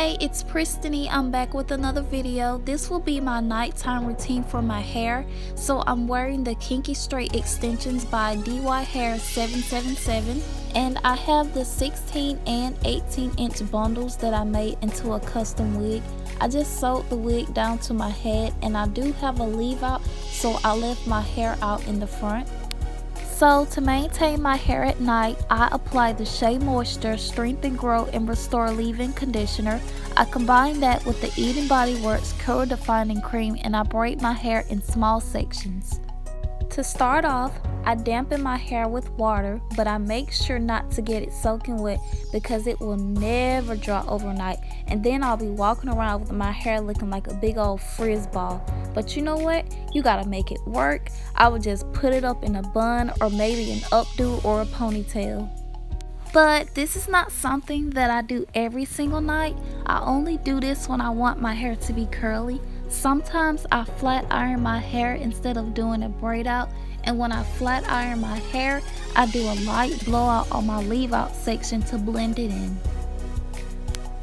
Hey, it's Pristiny. I'm back with another video. This will be my nighttime routine for my hair. So I'm wearing the Kinky Straight Extensions by DY Hair 777. And I have the 16 and 18 inch bundles that I made into a custom wig. I just sewed the wig down to my head, and I do have a leave out, so I left my hair out in the front. So to maintain my hair at night, I apply the Shea Moisture Strengthen, Grow, and Restore Leave-In Conditioner. I combine that with the Eden Body Works Curl Defining Cream, and I braid my hair in small sections. To start off, I dampen my hair with water, but I make sure not to get it soaking wet because it will never dry overnight, and then I'll be walking around with my hair looking like a big old frizz ball. But you know what? You gotta make it work. I would just put it up in a bun or maybe an updo or a ponytail. But this is not something that I do every single night. I only do this when I want my hair to be curly. Sometimes I flat iron my hair instead of doing a braid out, and when I flat iron my hair, I do a light blowout on my leave out section to blend it in.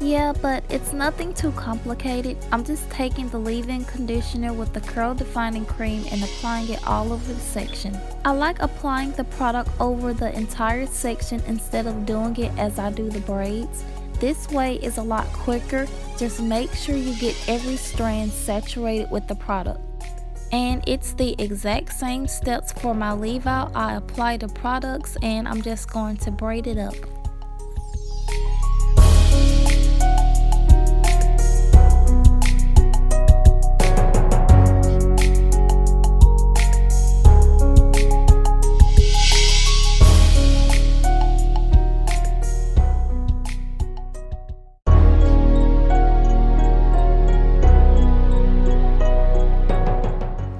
Yeah, but it's nothing too complicated. I'm just taking the leave-in conditioner with the curl defining cream and applying it all over the section. I like applying the product over the entire section instead of doing it as I do the braids. This way is a lot quicker. Just make sure you get every strand saturated with the product. And it's the exact same steps for my leave out. I apply the products and I'm just going to braid it up.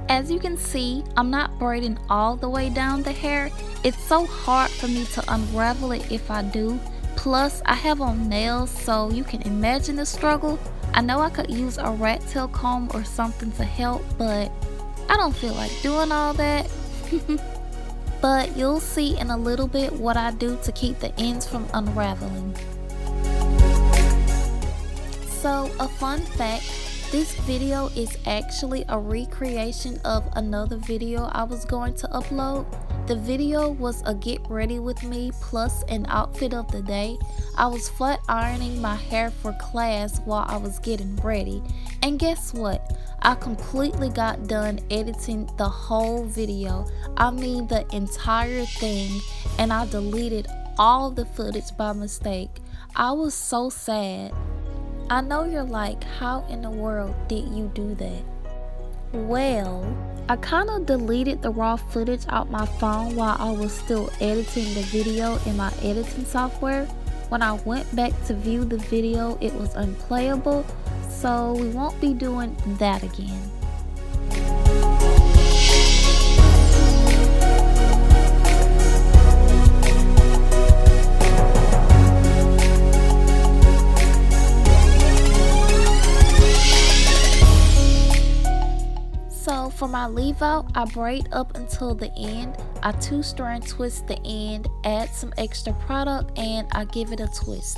As you can see, I'm not braiding all the way down the hair. It's so hard for me to unravel it if I do. Plus, I have on nails, so you can imagine the struggle. I know I could use a rat tail comb or something to help, but I don't feel like doing all that. But you'll see in a little bit what I do to keep the ends from unraveling. So, a fun fact. This video is actually a recreation of another video I was going to upload. The video was a get ready with me plus an outfit of the day. I was flat ironing my hair for class while I was getting ready. And guess what? I completely got done editing the whole video. I mean the entire thing, and I deleted all the footage by mistake. I was so sad. I know you're like, how in the world did you do that? Well, I kind of deleted the raw footage out my phone while I was still editing the video in my editing software. When I went back to view the video, it was unplayable, so we won't be doing that again. For my leave out, I braid up until the end. I 2-strand twist the end, add some extra product, and I give it a twist.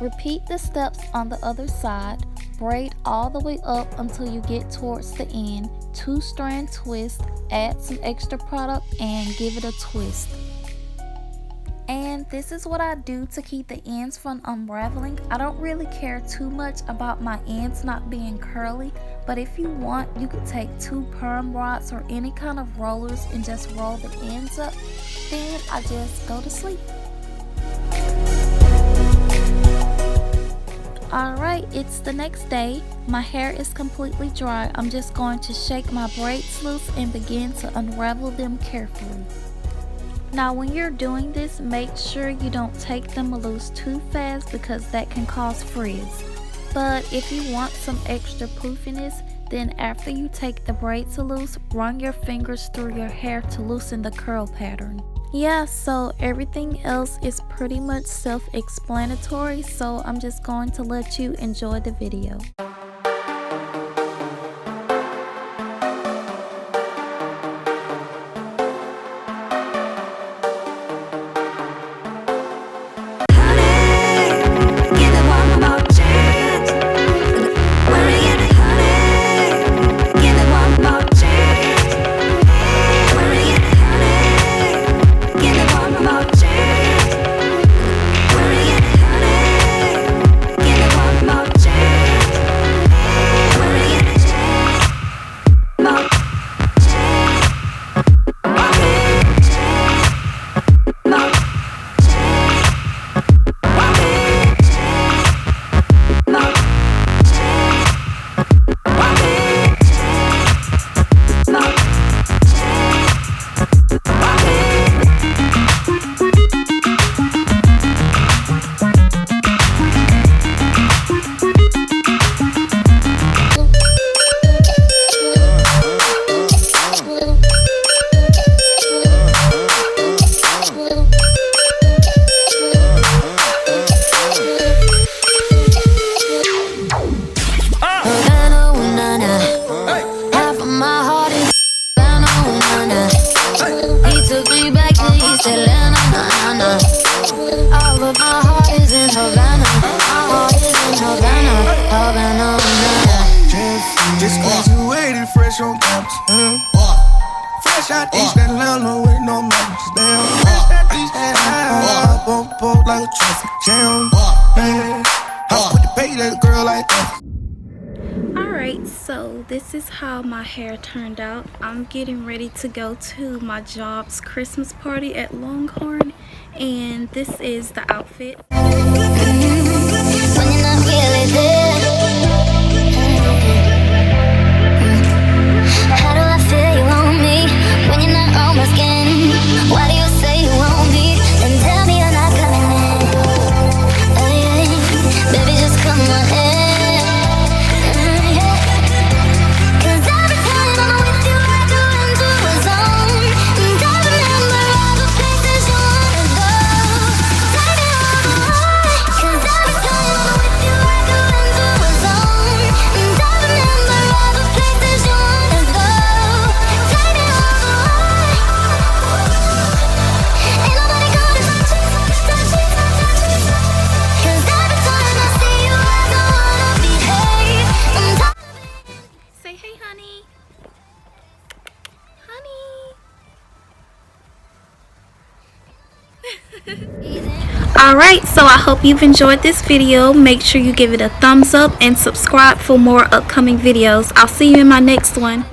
Repeat the steps on the other side. Braid all the way up until you get towards the end. 2-strand twist, add some extra product, and give it a twist. And this is what I do to keep the ends from unraveling. I don't really care too much about my ends not being curly, but if you want, you could take 2 perm rods or any kind of rollers and just roll the ends up. Then I just go to sleep. Alright, it's the next day. My hair is completely dry. I'm just going to shake my braids loose and begin to unravel them carefully. Now when you're doing this, make sure you don't take them loose too fast because that can cause frizz. But if you want some extra poofiness, then after you take the braids loose, run your fingers through your hair to loosen the curl pattern. Yeah, so everything else is pretty much self-explanatory, so I'm just going to let you enjoy the video. Honey, give me one more. My heart is in Havana. My heart is in Havana. Havana. Just graduated fresh on campus. Fresh out East Atlanta with no mountains. Damn. Fresh out East Atlanta. Up on like a traffic jam. I put the pay that girl like that. Alright, so this is how my hair turned out. I'm getting ready to go to my job's Christmas party at Longhorn, and this is the outfit. When you're not really there. How do I feel you want me when you're not on my skin? Why do you say you want me and tell me you're not coming in? Hey, baby, just come on in. Say hey, honey. Alright, so I hope you've enjoyed this video. Make sure you give it a thumbs up and subscribe for more upcoming videos. I'll see you in my next one.